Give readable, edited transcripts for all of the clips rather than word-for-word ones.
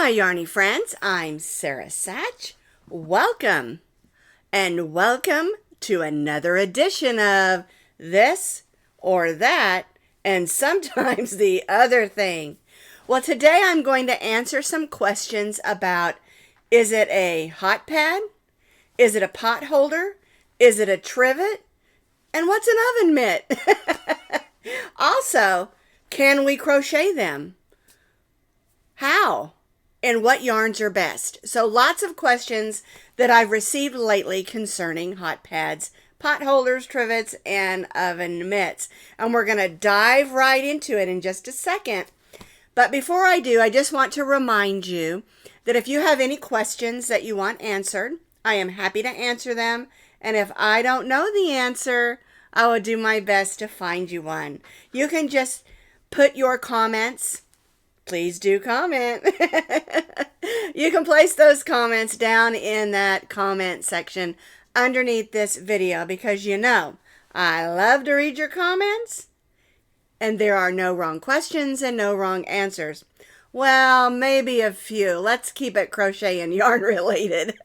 my yarny friends, I'm Sara Sach. Welcome to another edition of This or That and sometimes the other thing. Well, today I'm going to answer some questions about, is it a hot pad? Is it a pot holder? Is it a trivet? And what's an oven mitt? Also, can we crochet them? How? And what yarns are best? So lots of questions that I've received lately concerning hot pads, pot holders, trivets, and oven mitts. And we're going to dive right into it in just a second. But before I do, I just want to remind you that if you have any questions that you want answered, I am happy to answer them. And if I don't know the answer, I will do my best to find you one. You can just put your comments. Please do comment. You can place those comments down in that comment section underneath this video because you know I love to read your comments and there are no wrong questions and no wrong answers. Well, maybe a few. Let's keep it crochet and yarn related.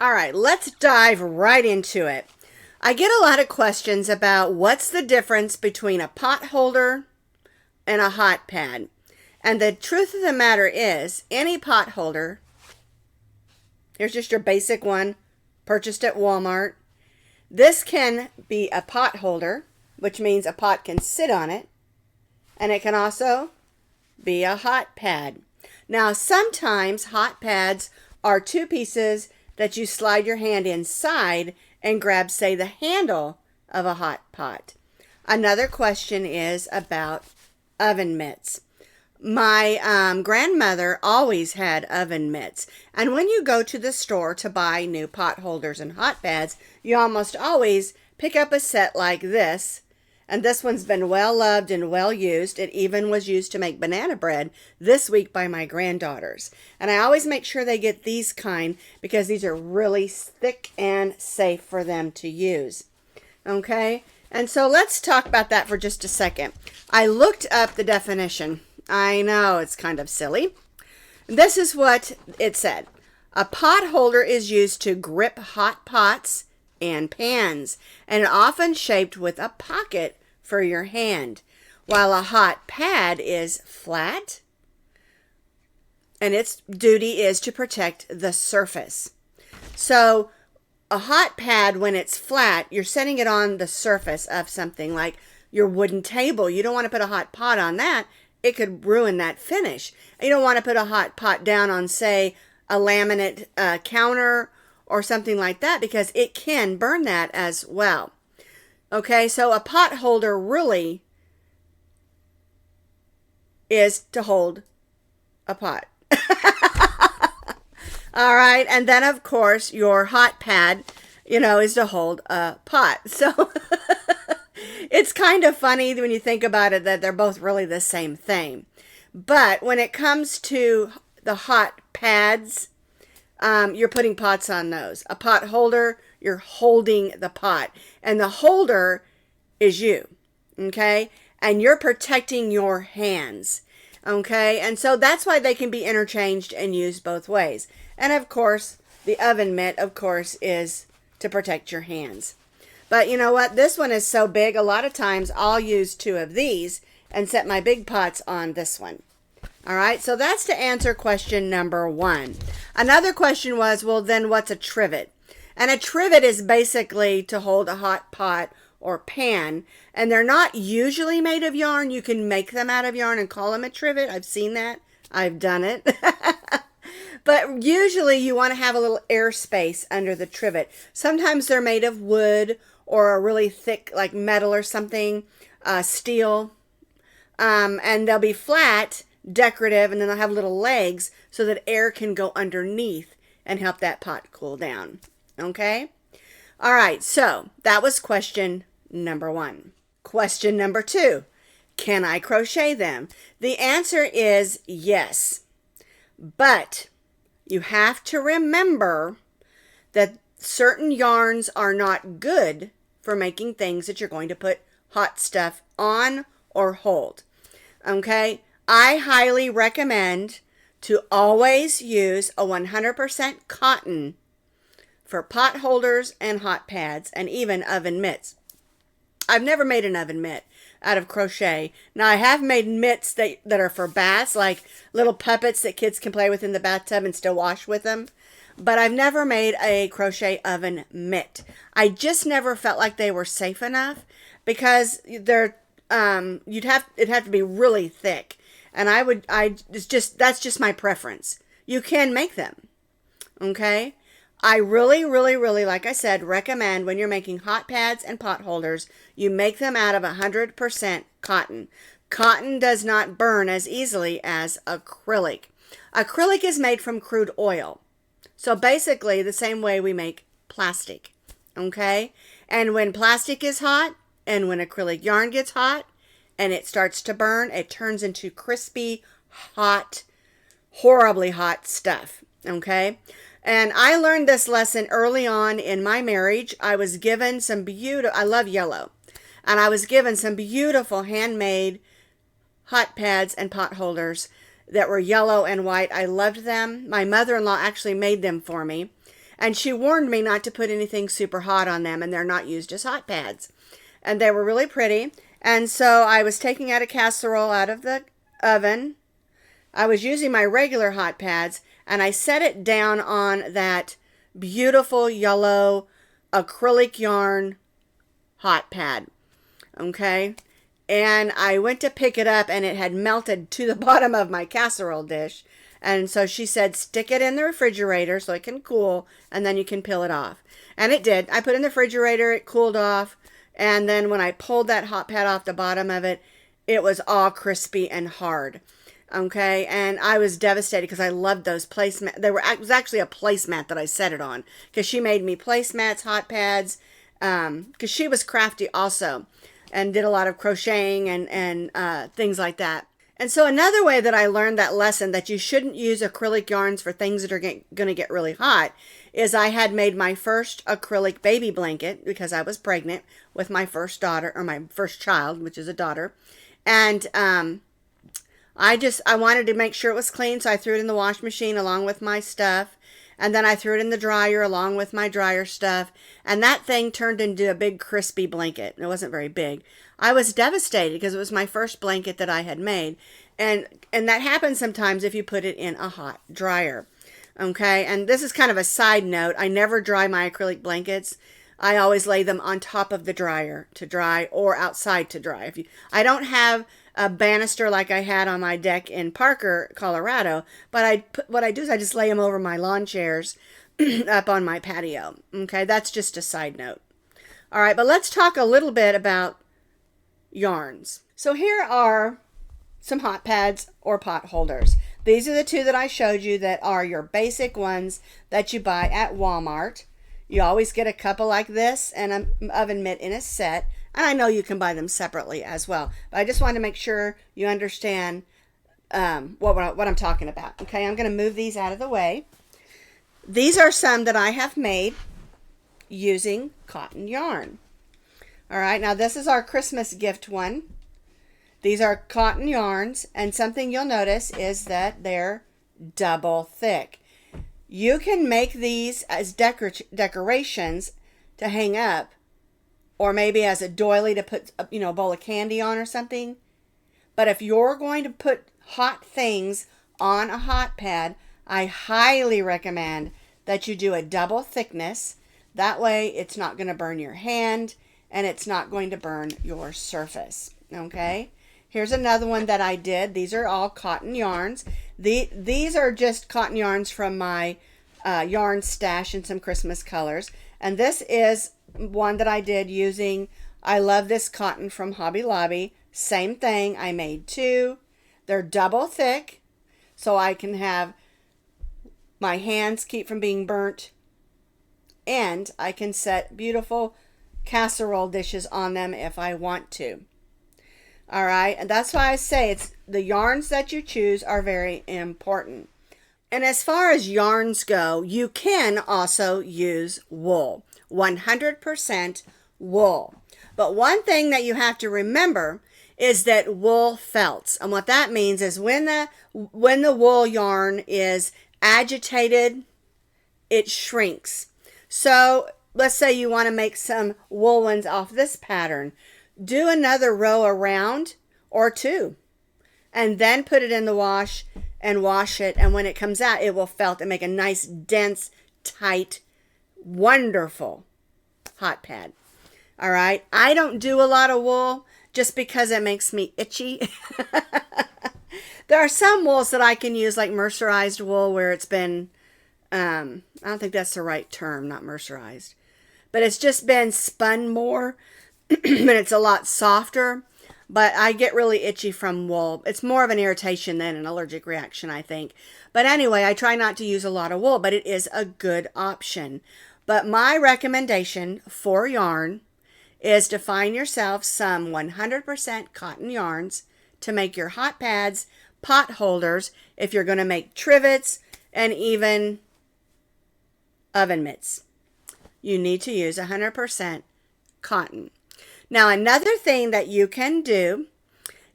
All right, let's dive right into it. I get a lot of questions about what's the difference between a pot holder and a hot pad. And the truth of the matter is, any pot holder, here's just your basic one, purchased at Walmart. This can be a pot holder, which means a pot can sit on it. And it can also be a hot pad. Now, sometimes hot pads are two pieces that you slide your hand inside and grab, say, the handle of a hot pot. Another question is about oven mitts. My grandmother always had oven mitts. And when you go to the store to buy new pot holders and hot pads, you almost always pick up a set like this. And this one's been well loved and well used. It even was used to make banana bread this week by my granddaughters. And I always make sure they get these kind because these are really thick and safe for them to use. Okay? And so let's talk about that for just a second. I looked up the definition. I know it's kind of silly. This is what it said. A pot holder is used to grip hot pots and pans, and often shaped with a pocket for your hand, while a hot pad is flat, and its duty is to protect the surface. So a hot pad, when it's flat, you're setting it on the surface of something like your wooden table. You don't want to put a hot pot on that. It could ruin that finish. You don't want to put a hot pot down on, say, a laminate counter or something like that because it can burn that as well. Okay, so a pot holder really is to hold a pot. All right, and then of course your hot pad, is to hold a pot. So it's kind of funny when you think about it that they're both really the same thing. But when it comes to the hot pads, you're putting pots on those. A pot holder, you're holding the pot. And the holder is you, okay? And you're protecting your hands, okay? And so that's why they can be interchanged and used both ways. And of course, the oven mitt, of course, is to protect your hands. But you know what? This one is so big, a lot of times I'll use two of these and set my big pots on this one. All right, so that's to answer question number one. Another question was, well, then what's a trivet? And a trivet is basically to hold a hot pot or pan, and they're not usually made of yarn. You can make them out of yarn and call them a trivet. I've seen that. I've done it. But usually you want to have a little air space under the trivet. Sometimes they're made of wood or a really thick, like metal or something, steel, and they'll be flat, decorative, and then they'll have little legs so that air can go underneath and help that pot cool down. Okay? All right, so that was question number one. Question number two, can I crochet them? The answer is yes, but you have to remember that certain yarns are not good for making things that you're going to put hot stuff on or hold. Okay? I highly recommend to always use a 100% cotton for pot holders and hot pads and even oven mitts. I've never made an oven mitt out of crochet. Now, I have made mitts that are for baths, like little puppets that kids can play with in the bathtub and still wash with them. But I've never made a crochet oven mitt. I just never felt like they were safe enough because they're it'd have to be really thick. And that's just my preference. You can make them. Okay? I really, really, really, like I said, recommend when you're making hot pads and pot holders, you make them out of 100% cotton. Cotton does not burn as easily as acrylic. Acrylic is made from crude oil. So basically the same way we make plastic. Okay? And when plastic is hot and when acrylic yarn gets hot and it starts to burn, it turns into crispy, hot, horribly hot stuff. Okay? And I learned this lesson early on in my marriage. I was given some I love yellow. And I was given some beautiful handmade hot pads and pot holders that were yellow and white. I loved them. My mother-in-law actually made them for me. And she warned me not to put anything super hot on them, and they're not used as hot pads. And they were really pretty. And so I was taking out a casserole out of the oven. I was using my regular hot pads, and I set it down on that beautiful yellow acrylic yarn hot pad. Okay? And I went to pick it up, and it had melted to the bottom of my casserole dish. And so she said, stick it in the refrigerator so it can cool, and then you can peel it off. And it did. I put it in the refrigerator, it cooled off, and then when I pulled that hot pad off the bottom of it, it was all crispy and hard. Okay, and I was devastated because I loved those placemats. It was actually a placemat that I set it on because she made me placemats, hot pads, because she was crafty also and did a lot of crocheting and things like that. And so another way that I learned that lesson that you shouldn't use acrylic yarns for things that are going to get really hot is I had made my first acrylic baby blanket because I was pregnant with my first daughter, or my first child, which is a daughter. And I wanted to make sure it was clean, so I threw it in the wash machine along with my stuff. And then I threw it in the dryer along with my dryer stuff. And that thing turned into a big crispy blanket. It wasn't very big. I was devastated because it was my first blanket that I had made. And that happens sometimes if you put it in a hot dryer. Okay, and this is kind of a side note. I never dry my acrylic blankets. I always lay them on top of the dryer to dry or outside to dry. I don't have a banister like I had on my deck in Parker, Colorado, but what I do is I just lay them over my lawn chairs up on my patio. Okay, that's just a side note. All right, but let's talk a little bit about yarns. So here are some hot pads or pot holders. These are the two that I showed you that are your basic ones that you buy at Walmart. You always get a couple like this and an oven mitt in a set. And I know you can buy them separately as well. But I just want to make sure you understand what I'm talking about. Okay, I'm going to move these out of the way. These are some that I have made using cotton yarn. All right, now this is our Christmas gift one. These are cotton yarns, and something you'll notice is that they're double thick. You can make these as decorations to hang up, or maybe as a doily to put a bowl of candy on or something. But if you're going to put hot things on a hot pad, I highly recommend that you do a double thickness. That way it's not going to burn your hand and it's not going to burn your surface. Okay? Here's another one that I did. These are all cotton yarns. These are just cotton yarns from my yarn stash in some Christmas colors. And this is one that I did using, I love this cotton from Hobby Lobby. Same thing, I made two. They're double thick, so I can have my hands keep from being burnt. And I can set beautiful casserole dishes on them if I want to. All right, and that's why I say it's the yarns that you choose are very important. And as far as yarns go, you can also use wool, 100% wool. But one thing that you have to remember is that wool felts. And what that means is when the wool yarn is agitated, it shrinks. So let's say you want to make some wool ones off this pattern. Do another row around or two, and then put it in the wash and wash it. And when it comes out, it will felt and make a nice, dense, tight, wonderful hot pad. All right. I don't do a lot of wool just because it makes me itchy. There are some wools that I can use, like mercerized wool, where it's been, I don't think that's the right term, not mercerized, but it's just been spun more and it's a lot softer. But I get really itchy from wool. It's more of an irritation than an allergic reaction, I think. But anyway, I try not to use a lot of wool, but it is a good option. But my recommendation for yarn is to find yourself some 100% cotton yarns to make your hot pads, pot holders, if you're going to make trivets, and even oven mitts. You need to use 100% cotton. Now, another thing that you can do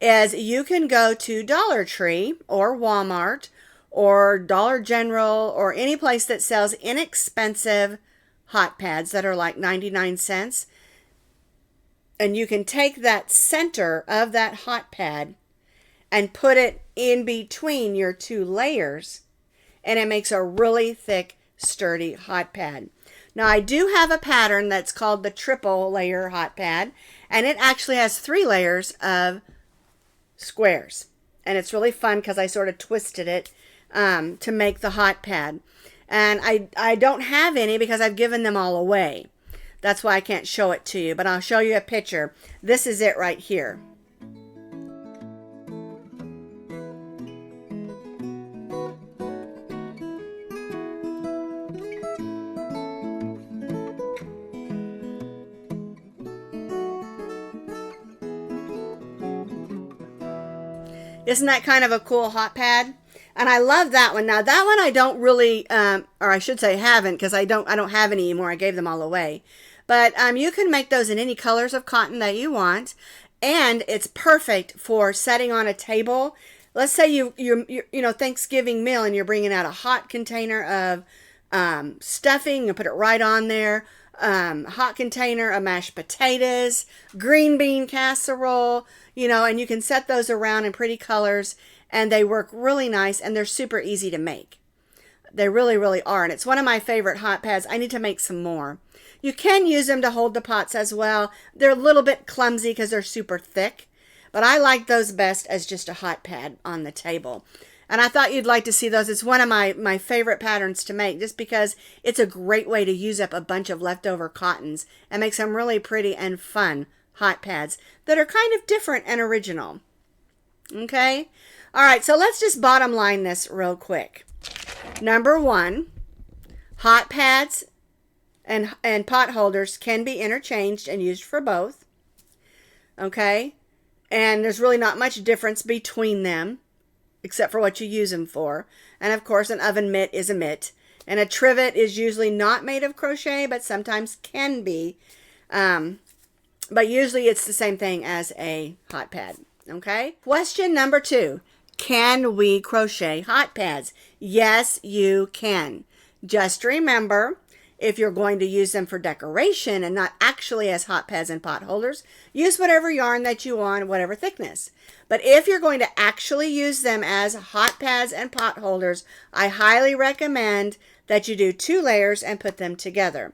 is you can go to Dollar Tree or Walmart or Dollar General or any place that sells inexpensive hot pads that are like 99 cents. And you can take that center of that hot pad and put it in between your two layers, and it makes a really thick, sturdy hot pad. Now, I do have a pattern that's called the triple layer hot pad, and it actually has 3 layers of squares. And it's really fun because I sort of twisted it to make the hot pad. And I don't have any because I've given them all away. That's why I can't show it to you, but I'll show you a picture. This is it right here. Isn't that kind of a cool hot pad? And I love that one. Now that one I don't really, or I should say haven't, because I don't have any anymore. I gave them all away. But you can make those in any colors of cotton that you want, and it's perfect for setting on a table. Let's say you know, Thanksgiving meal, and you're bringing out a hot container of stuffing and put it right on there. Hot container of mashed potatoes, green bean casserole, you know, and you can set those around in pretty colors, and they work really nice, and they're super easy to make. They really, really are, and it's one of my favorite hot pads. I need to make some more. You can use them to hold the pots as well. They're a little bit clumsy because they're super thick, but I like those best as just a hot pad on the table. And I thought you'd like to see those. It's one of my favorite patterns to make, just because it's a great way to use up a bunch of leftover cottons and make some really pretty and fun hot pads that are kind of different and original. Okay? All right, so let's just bottom line this real quick. Number 1, hot pads and pot holders can be interchanged and used for both. Okay? And there's really not much difference between them, except for what you use them for. And of course, an oven mitt is a mitt. And a trivet is usually not made of crochet, but sometimes can be. But usually it's the same thing as a hot pad. Okay? Question number 2. Can we crochet hot pads? Yes, you can. Just remember, if you're going to use them for decoration and not actually as hot pads and pot holders, use whatever yarn that you want, whatever thickness. But if you're going to actually use them as hot pads and pot holders, I highly recommend that you do 2 layers and put them together.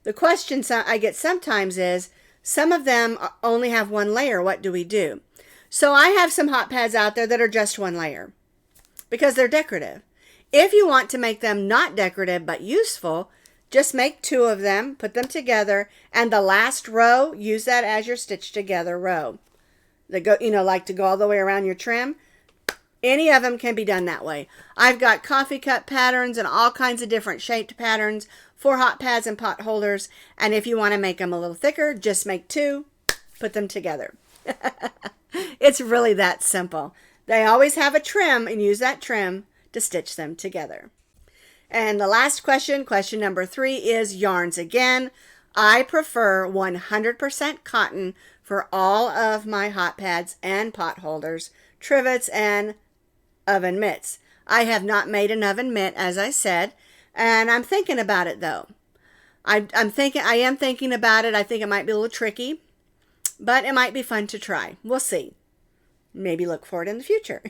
The question I get sometimes is, some of them only have 1 layer. What do we do? So I have some hot pads out there that are just 1 layer because they're decorative. If you want to make them not decorative but useful, just make 2 of them, put them together, and the last row, use that as your stitch together row. Like to go all the way around your trim. Any of them can be done that way. I've got coffee cup patterns and all kinds of different shaped patterns for hot pads and pot holders. And if you want to make them a little thicker, just make 2, put them together. It's really that simple. They always have a trim, and use that trim to stitch them together. And the last question, question number 3, is yarns again. I prefer 100% cotton for all of my hot pads and pot holders, trivets, and oven mitts. I have not made an oven mitt, as I said, and I'm thinking about it though. I am thinking about it. I think it might be a little tricky, but it might be fun to try. We'll see. Maybe look for it in the future.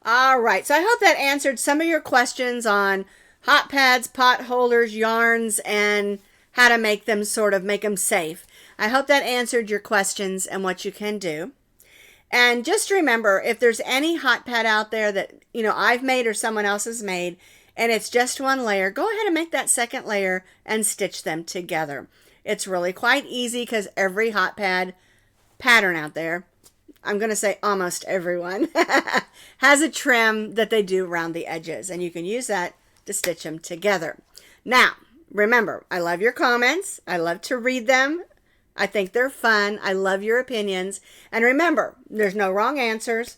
All right, so I hope that answered some of your questions on hot pads, pot holders, yarns, and how to make them safe. I hope that answered your questions and what you can do. And just remember, if there's any hot pad out there that, I've made or someone else has made, and it's just one layer, go ahead and make that second layer and stitch them together. It's really quite easy because every hot pad pattern out there, I'm going to say almost everyone, has a trim that they do around the edges, and you can use that to stitch them together. Now, remember, I love your comments. I love to read them. I think they're fun. I love your opinions. And remember, there's no wrong answers.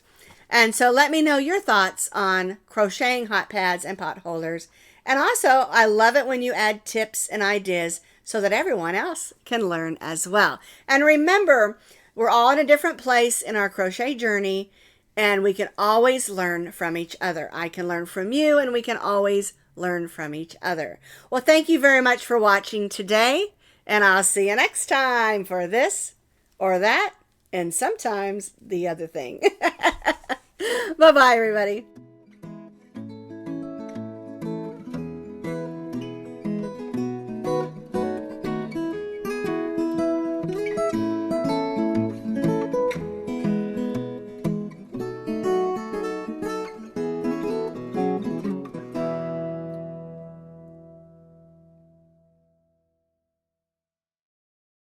And so let me know your thoughts on crocheting hot pads and pot holders. And also, I love it when you add tips and ideas so that everyone else can learn as well. And remember, we're all in a different place in our crochet journey, and we can always learn from each other. I can learn from you, and we can always learn from each other. Well, thank you very much for watching today, and I'll see you next time for this or that, and sometimes the other thing. Bye-bye, everybody.